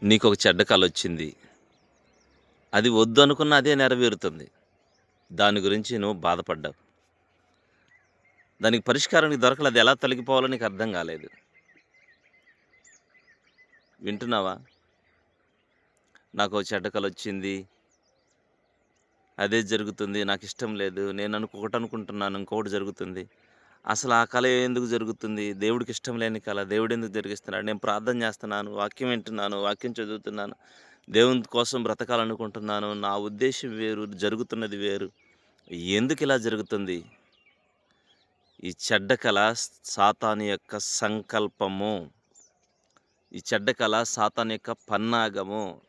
నీకొక చెడ్డ కలొచ్చింది. అది వద్దు అనుకున్న అదే నెరవేరుతుంది. దాని గురించి నువ్వు బాధపడ్డావు. దానికి పరిష్కారం నీకు దొరకలేదు. అది ఎలా తొలగిపోవాలో నీకు అర్థం కాలేదు. వింటున్నావా? నాకో చెడ్డ కలొచ్చింది. అదే జరుగుతుంది. నాకిష్టం లేదు. ఒకటనుకుంటున్నాను. ఇంకొకటి జరుగుతుంది. అసలు ఆ కల ఎందుకు జరుగుతుంది? దేవుడికి ఇష్టం లేని కల. దేవుడెందుకు జరిగిస్తున్నాడు? నేను ప్రార్థన చేస్తున్నాను. వాక్యం వింటున్నాను. వాక్యం చదువుతున్నాను. దేవుని కోసం బ్రతకాలనుకుంటున్నాను. నా ఉద్దేశ్యం వేరు. జరుగుతున్నది వేరు. ఎందుకిలా జరుగుతుంది? ఈ చెడ్డ కల సాతాను యొక్క సంకల్పము. ఈ చెడ్డ కల సాతాను యొక్క పన్నాగము.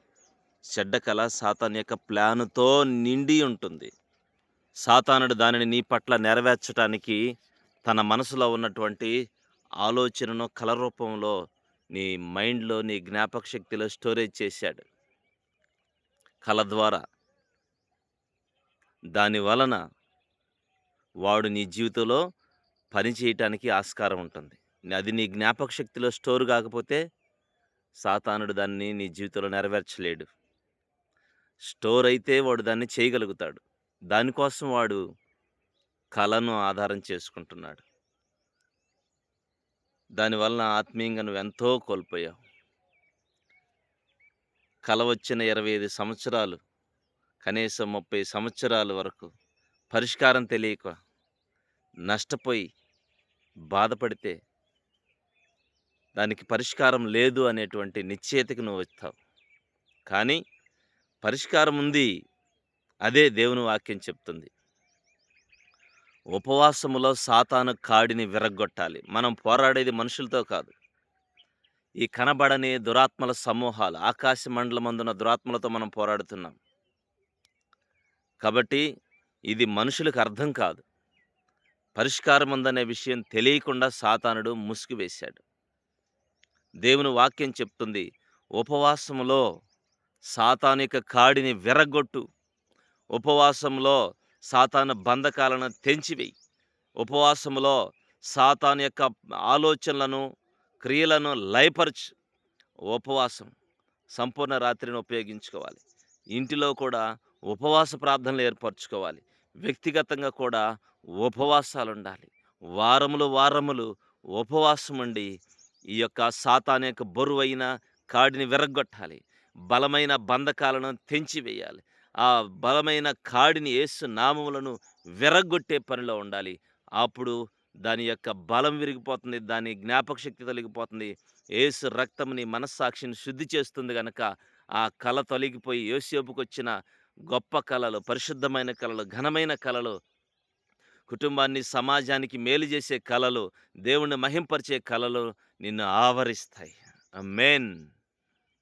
చెడ్డ కల సాతాను యొక్క ప్లానుతో నిండి ఉంటుంది. సాతానుడు దానిని నీ పట్ల నెరవేర్చటానికి తన మనసులో ఉన్నటువంటి ఆలోచనను కల రూపంలో నీ మైండ్‌లో, నీ జ్ఞాపక శక్తిలో స్టోరేజ్ చేశాడు. కల ద్వారా. దాని వలన వాడు నీ జీవితంలో పని చేయటానికి ఆస్కారం ఉంటుంది. అది నీ జ్ఞాపక శక్తిలో స్టోర్ కాకపోతే సాతానుడు దాన్ని నీ జీవితంలో నెరవేర్చలేడు. స్టోర్ అయితే వాడు దాన్ని చేయగలుగుతాడు. దానికోసం వాడు కలను ఆధారం చేసుకుంటున్నాడు. దానివలన ఆత్మీయంగా నువ్వెంతో కోల్పోయావు. కల వచ్చిన 25 సంవత్సరాలు, కనీసం 30 సంవత్సరాల వరకు పరిష్కారం తెలియక నష్టపోయి, బాధపడితే దానికి పరిష్కారం లేదు అనేటువంటి నిశ్చయితకి నువ్వొచ్చావు. కానీ పరిష్కారం ఉంది. అదే దేవుని వాక్యం చెప్తుంది. ఉపవాసములో సాతాను కాడిని విరగ్గొట్టాలి. మనం పోరాడేది మనుషులతో కాదు. ఈ కనబడని దురాత్మల సమూహాలు, ఆకాశ మండలమందున్న దురాత్మలతో మనం పోరాడుతున్నాం. కాబట్టి ఇది మనుషులకు అర్థం కాదు. పరిష్కారం ఉందనే విషయం తెలియకుండా సాతానుడు ముసుగు వేశాడు. దేవుని వాక్యం చెప్తుంది, ఉపవాసములో సాతాను యొక్క కాడిని విరగ్గొట్టు. ఉపవాసంలో సాతాను బంధకాలను తెంచివేయి. ఉపవాసములో సాతాను యొక్క ఆలోచనలను, క్రియలను లయపరచు. ఉపవాసం సంపూర్ణ రాత్రిని ఉపయోగించుకోవాలి. ఇంటిలో కూడా ఉపవాస ప్రార్థనలు ఏర్పరచుకోవాలి. వ్యక్తిగతంగా కూడా ఉపవాసాలుండాలి. వారములు ఉపవాసముండి ఈ యొక్క సాతాను యొక్క బరువైన కాడిని విరగ్గొట్టాలి. బలమైన బంధకాలను తెంచివేయాలి. ఆ బలమైన కాడిని యేసు నామములను విరగ్గొట్టే పనిలో ఉండాలి. అప్పుడు దాని యొక్క బలం విరిగిపోతుంది. దాని జ్ఞాపక శక్తి తొలగిపోతుంది. యేసు రక్తం నీ మనస్సాక్షిని శుద్ధి చేస్తుంది గనక ఆ కల తొలగిపోయి యోసేపుకొచ్చిన గొప్ప కలలు, పరిశుద్ధమైన కలలు, ఘనమైన కలలు, కుటుంబాన్ని, సమాజానికి మేలు చేసే కలలు, దేవుణ్ణి మహింపరిచే కలలు నిన్ను ఆవరిస్తాయి. ఆమేన్.